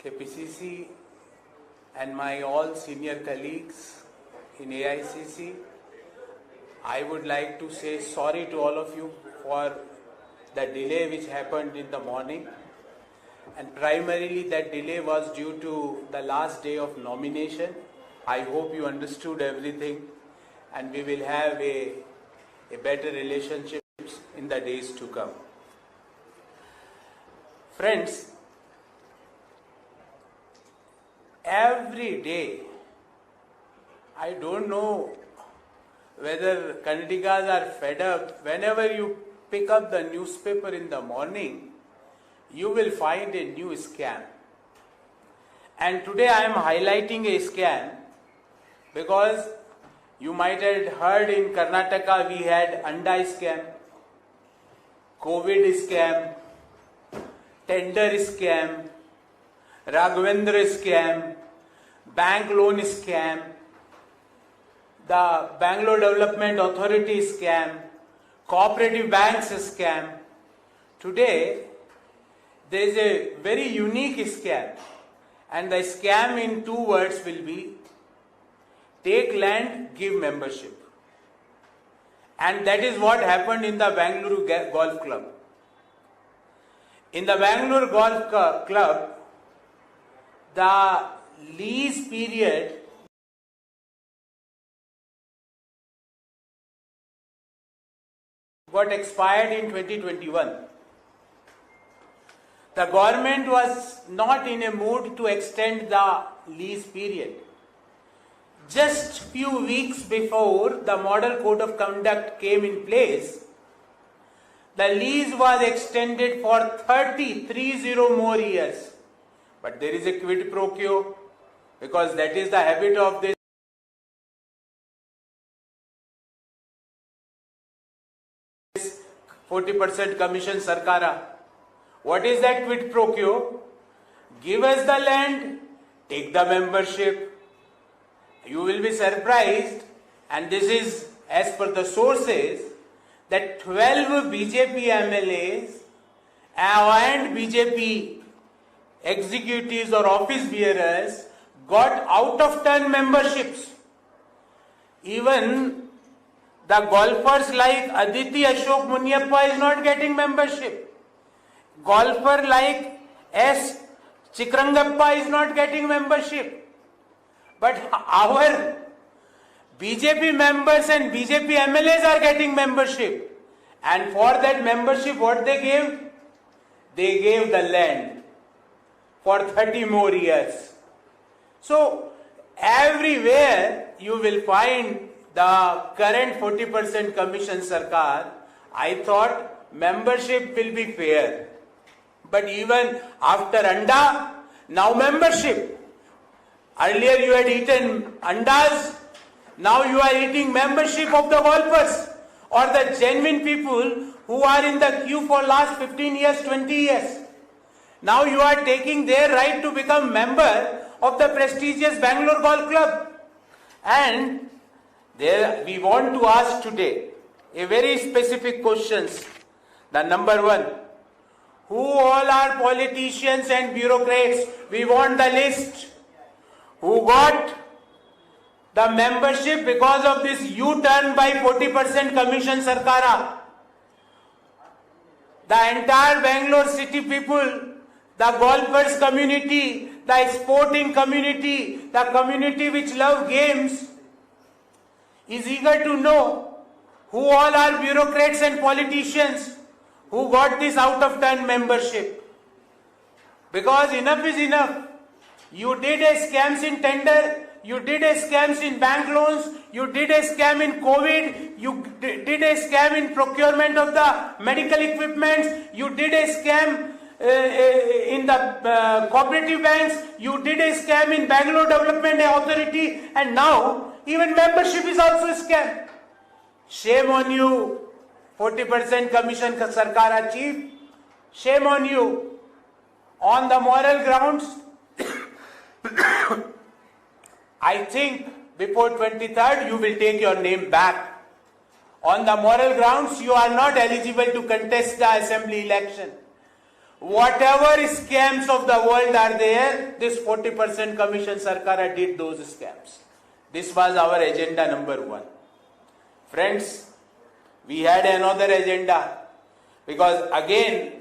KPCC and my all senior colleagues in AICC, I would like to say sorry to all of you for the delay which happened in the morning, and primarily that delay was due to the last day of nomination. I hope you understood everything, and we will have a better relationships in the days to come. Friends, every day, I don't know whether Kannadigas are fed up. Whenever you pick up the newspaper in the morning, you will find a new scam. And today I am highlighting a scam because you might have heard in Karnataka we had Anda scam, COVID scam, tender scam, Raghavendra scam, bank loan scam, the Bangalore Development Authority scam, cooperative banks scam. Today, there is a very unique scam, and the scam in 2 words will be take land, give membership. And that is what happened in the Bangalore Golf Club. In the Bangalore Golf Club, the lease period got expired in 2021. The government was not in a mood to extend the lease period. Just few weeks before the Model Code of Conduct came in place, the lease was extended for 30 more years. But there is a quid pro quo, because that is the habit of this 40% commission Sarkara. What is that quid pro quo? Give us the land, take the membership. You will be surprised, and this is as per the sources, that 12 BJP MLAs and BJP executives or office bearers got out of turn memberships. Even the golfers like Aditi Ashok Munyappa is not getting membership. Golfer like S. Chikrangappa is not getting membership. But our BJP members and BJP MLAs are getting membership. And for that membership, what they gave? They gave the land for 30 more years. So, everywhere you will find the current 40% commission Sarkar. I thought membership will be fair. But even after Anda, now membership. Earlier you had eaten Andas, now you are eating membership of the golfers or the genuine people who are in the queue for last 15 years, 20 years. Now you are taking their right to become member of the prestigious Bangalore Golf Club. And there we want to ask today a very specific questions. The number one, who all are politicians and bureaucrats? We want the list. Who got the membership because of this U-turn by 40% commission Sarkara? The entire Bangalore city people, the golfers community, the sporting community, the community which love games, is eager to know who all are bureaucrats and politicians who got this out of turn membership. Because enough is enough. You did a scams in tender, you did a scams in bank loans, you did a scam in COVID, you did a scam in procurement of the medical equipments, you did a scam in the cooperative banks, you did a scam in Bangalore Development Authority, and now even membership is also a scam. Shame on you, 40% commission Sarkara chief. Shame on you. On the moral grounds, I think before 23rd you will take your name back. On the moral grounds, you are not eligible to contest the assembly election. whatever scams of the world are there, this 40% commission Sarkar did those scams. This was our agenda number 1. Friends, we had another agenda, because again,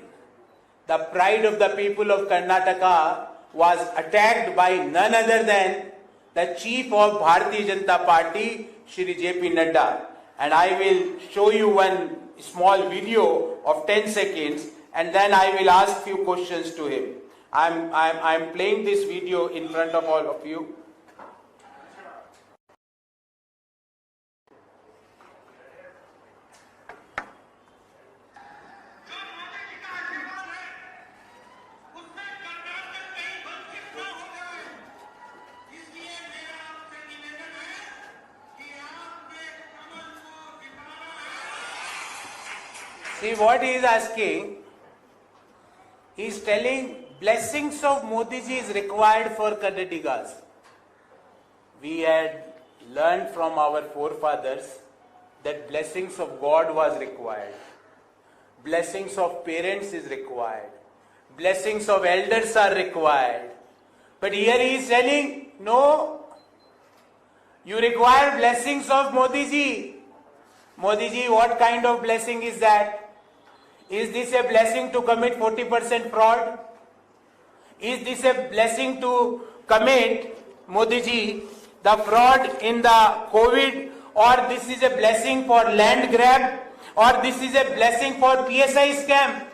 the pride of the people of Karnataka was attacked by none other than the chief of Bharatiya Janata Party, Shri J.P. Nadda. And I will show you one small video of 10 seconds, and then I will ask few questions to him. I'm playing this video in front of all of you. See what he is asking. He is telling blessings of Modi ji is required for Kannadigas. We had learned from our forefathers that blessings of God was required. Blessings of parents is required. Blessings of elders are required. But here he is telling, no, you require blessings of Modi ji. Modi ji, what kind of blessing is that? Is this a blessing to commit 40% fraud? Is this a blessing to commit, Modi ji, the fraud in the COVID? Or this is a blessing for land grab? Or this is a blessing for PSI scam?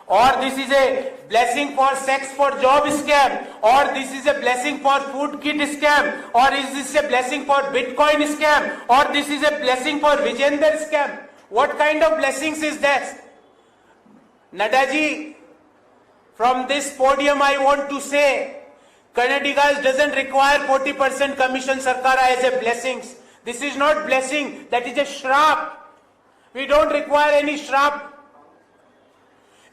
Or this is a blessing for sex for job scam? Or this is a blessing for food kit scam? Or is this a blessing for Bitcoin scam? Or this is a blessing for Vijender scam? What kind of blessings is that? Nadda ji, from this podium I want to say, Kannadigas doesn't require 40% commission Sarkar as a blessings. This is not blessing, that is a shrap. We don't require any shrap.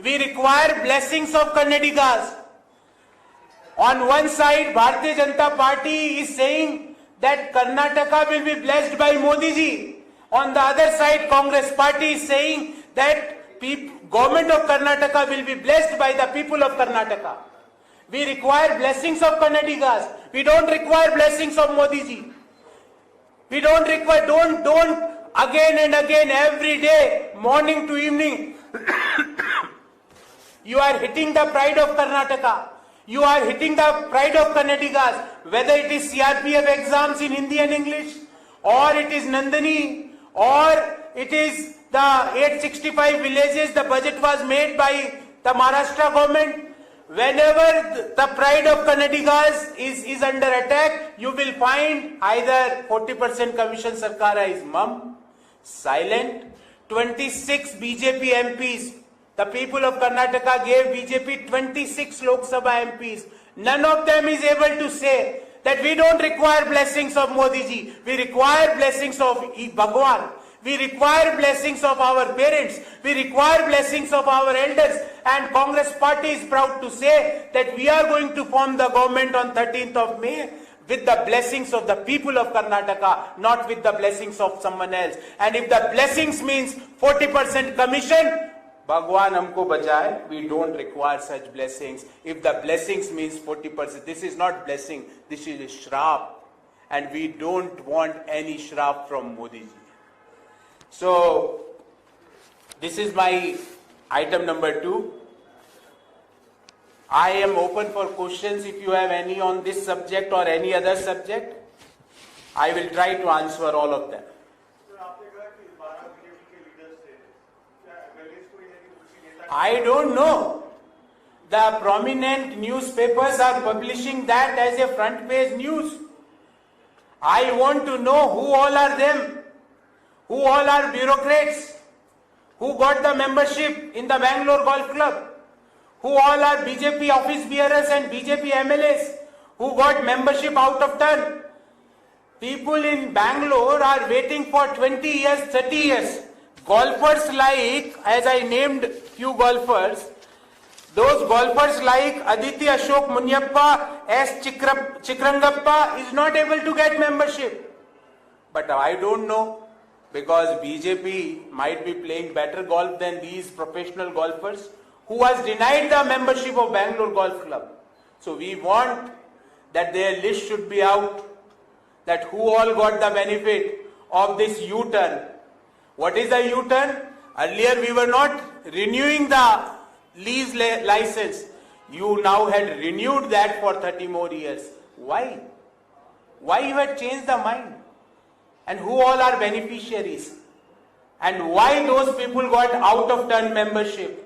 We require blessings of Kannadigas. On one side, Bharatiya Janata Party is saying that Karnataka will be blessed by Modi ji. On the other side, Congress Party is saying that government of Karnataka will be blessed by the people of Karnataka. We require blessings of Kannadigas. We don't require blessings of Modi ji. We don't require, don't again and again, every day, morning to evening, you are hitting the pride of Karnataka. You are hitting the pride of Kannadigas, whether it is CRPF exams in Hindi and English, or it is Nandini, or it is the 865 villages the budget was made by the Maharashtra government. Whenever the pride of Kannadigas is under attack, you will find either 40% commission Sarkar is mum, silent. 26 BJP MPs, the people of Karnataka gave BJP 26 Lok Sabha MPs. None of them is able to say that we don't require blessings of Modi ji. We require blessings of Bhagwan. We require blessings of our parents. We require blessings of our elders. And Congress Party is proud to say that we are going to form the government on 13th of May with the blessings of the people of Karnataka, not with the blessings of someone else. And if the blessings means 40% commission, Bhagwan humko bachaye, we don't require such blessings. If the blessings means 40%, this is not blessing, this is a shrap. And we don't want any shrap from Modi ji. So, this is my item number 2. I am open for questions if you have any on this subject or any other subject. I will try to answer all of them. I don't know. The prominent newspapers are publishing that as a front page news. I want to know who all are them. Who all are bureaucrats? Who got the membership in the Bangalore Golf Club? Who all are BJP office bearers and BJP MLAs? Who got membership out of turn? People in Bangalore are waiting for 20 years, 30 years. Golfers like, as I named few golfers, those golfers like Aditi Ashok Munyappa, S. Chikrangappa is not able to get membership. But I don't know. Because BJP might be playing better golf than these professional golfers. Who who was denied the membership of Bangalore Golf Club. So we want that their list should be out, that who all got the benefit of this U-turn. What is a U-turn? Earlier we were not renewing the lease license. You now had renewed that for 30 more years. Why? Why you had changed the mind? And who all are beneficiaries? And why those people got out of turn membership?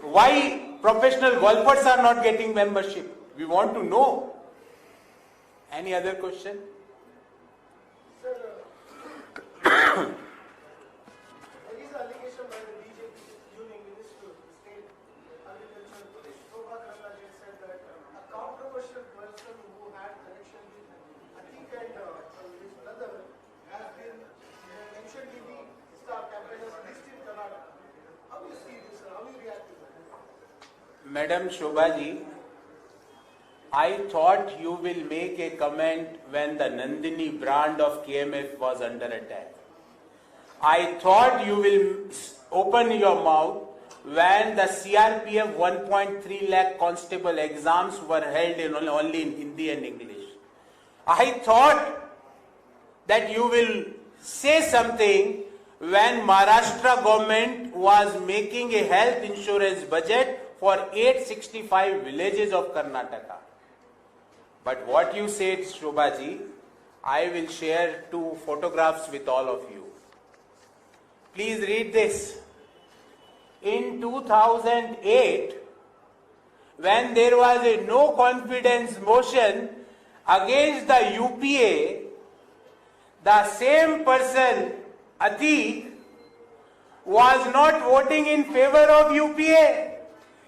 Why professional golfers are not getting membership? We want to know. Any other question? Sir, there is an allegation by the BJP Union Minister of State Agriculture, Shobha Karnataka, said that a controversial person who had connection with Atik and his brother has been mentioned in the star campaigners list in Karnataka. How do you see this, sir? How do you react to that? Madam Shobhaji, I thought you will make a comment when the Nandini brand of KMF was under attack. I thought you will open your mouth when the CRPF 1.3 lakh constable exams were held only in Hindi and English. I thought that you will say something when Maharashtra government was making a health insurance budget for 865 villages of Karnataka. But what you said, Shobhaji, I will share 2 photographs with all of you. Please read this. In 2008, when there was a no confidence motion against the UPA, the same person, Atik, was not voting in favor of UPA.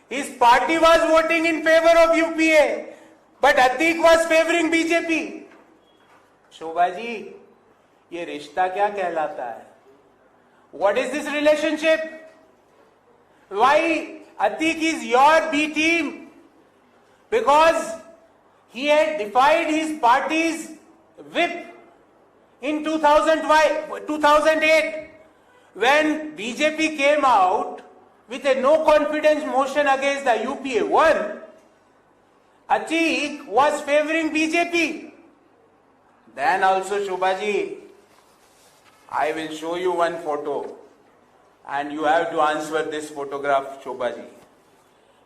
His party was voting in favor of UPA. But Atik was favoring BJP. Shobha ji, ये रिश्ता क्या कहलाता है? What is this relationship? Why Atik is your B team? Because he had defied his party's whip in 2008 when BJP came out with a no confidence motion against the UPA 1. Atik was favoring BJP. Then also, Shobhaji, I will show you one photo and you have to answer this photograph, Shobhaji,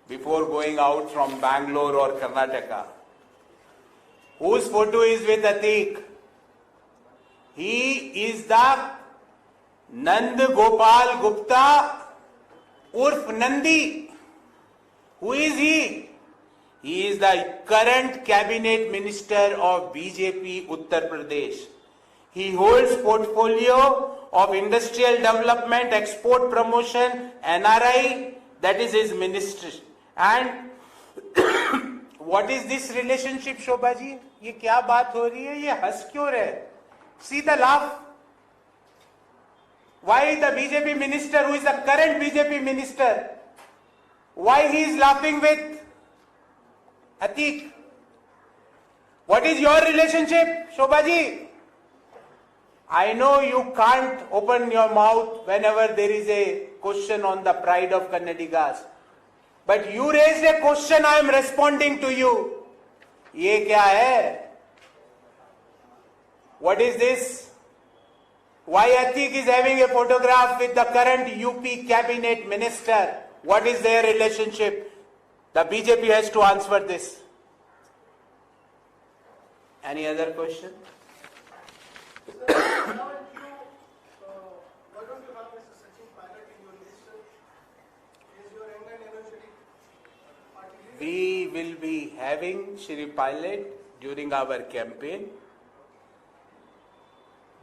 before going out from Bangalore or Karnataka. Whose photo is with Atik? He is the Nand Gopal Gupta Urf Nandi. Who is he? He is the current cabinet minister of BJP Uttar Pradesh. He holds portfolio of industrial development, export promotion, NRI, that is his ministry. And what is this relationship, Shobha ji? ये क्या बात हो रही है? ये हंस क्यों रहे? See the laugh. Why the BJP minister, who is the current BJP minister, why he is laughing with Atik? What is your relationship, Shobha ji? I know you can't open your mouth whenever there is a question on the pride of Kannadigas. But you raised a question, I am responding to you. ये क्या है? What is this? Why Atik is having a photograph with the current UP cabinet minister? What is their relationship? The BJP has to answer this. Any other question? Sir, now why don't you have Mr. Sachin Pilot in your list, sir? He is your young and energetic party leader. We will be having Shri Pilot during our campaign.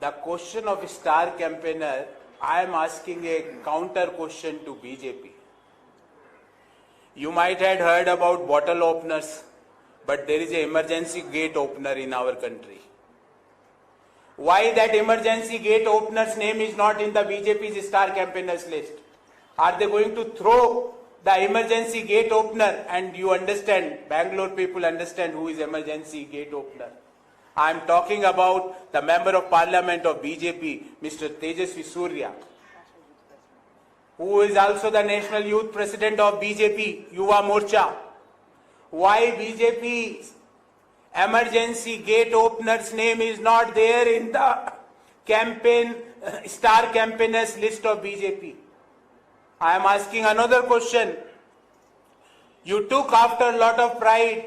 The question of star campaigner, I am asking a counter question to BJP. You might have heard about bottle openers, but there is an emergency gate opener in our country. Why that emergency gate opener's name is not in the BJP's star campaigners list? Are they going to throw the emergency gate opener? And you understand, Bangalore people understand who is emergency gate opener. I am talking about the member of parliament of BJP, Mr. Tejasvi Surya. who is also the National Youth President of BJP, Yuva Morcha, why BJP's emergency gate opener's name is not there in the campaign, star campaigners list of BJP. I am asking another question. You took after a lot of pride.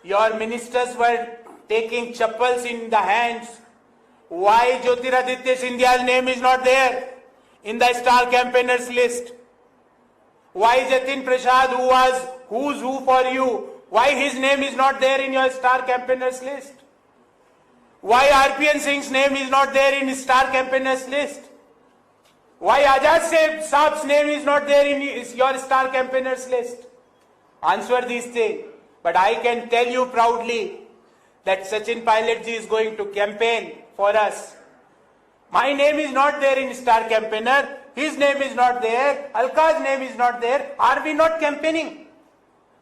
Your ministers were taking chappals in the hands. Why Jyotiraditya Scindia's name is not there in the star campaigners list? Why Jatin Prasad, who was who's who for you, why his name is not there in your star campaigners list? Why RPN Singh's name is not there in star campaigners list? Why Ajaz Saab's name is not there in your star campaigners list? Answer these things. But I can tell you proudly that Sachin Pilotji is going to campaign for us. My name is not there in star campaigner. His name is not there. Alka's name is not there. Are we not campaigning?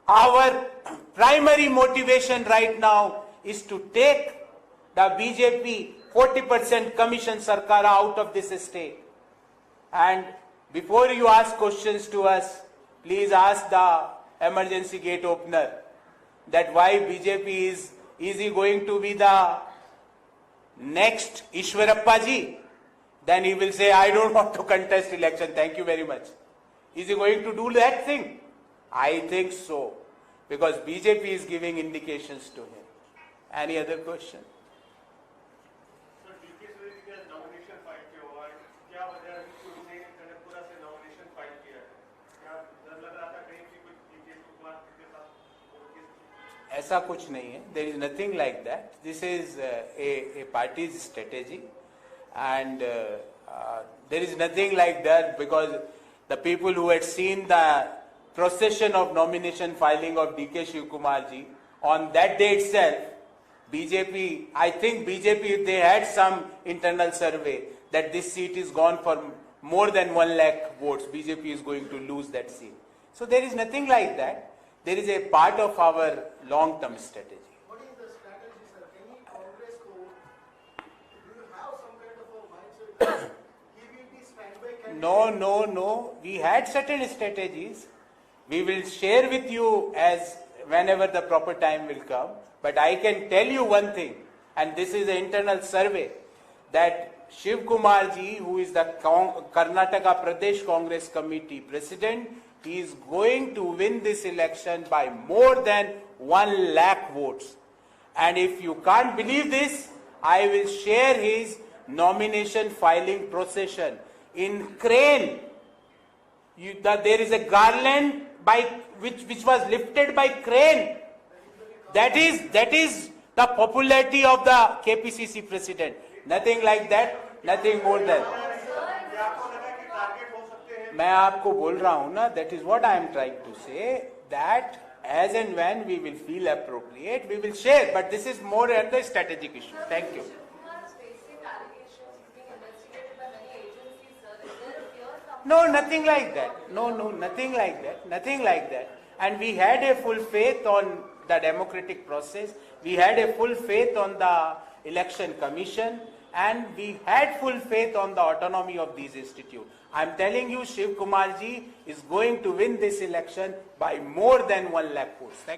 Our primary motivation right now is to take the BJP 40% commission Sarkar out of this state. And before you ask questions to us, please ask the emergency gate opener that why BJP is he going to be the next Ishwarappa ji? Then he will say, I don't want to contest election. Thank you very much. Is he going to do that thing? I think so. Because BJP is giving indications to him. Any other question? ऐसा कुछ नहीं है. There is nothing like that. This is a party's strategy, and there is nothing like that, because the people who had seen the procession of nomination filing of DK Shiv-Kumar ji on that day itself, BJP, I think BJP, if they had some internal survey that this seat is gone for more than 1 lakh votes, BJP is going to lose that seat. So there is nothing like that. There is a part of our long-term strategy. What is the strategy, sir? Any Congress code? Do you have some kind of a mindset? He will be standby candidate. No. We had certain strategies. We will share with you as whenever the proper time will come. But I can tell you one thing, and this is an internal survey, that Shiv Kumar ji, who is the Karnataka Pradesh Congress Committee President, he is going to win this election by more than 1 lakh votes. And if you can't believe this, I will share his nomination filing procession. In Crane, there is a garland which was lifted by Crane. That is the popularity of the KPCC president. Nothing like that, nothing more than. मैं आपको बोल रहा हूं ना, that is what I am trying to say, that as and when we will feel appropriate, we will share. But this is more at the strategic issue. Thank you. No, nothing like that. No, nothing like that. Nothing like that. And we had a full faith on the democratic process. We had a full faith on the election commission. And we had full faith on the autonomy of these institutes. I am telling you, Shiv Kumar ji is going to win this election by more than 1 lakh votes.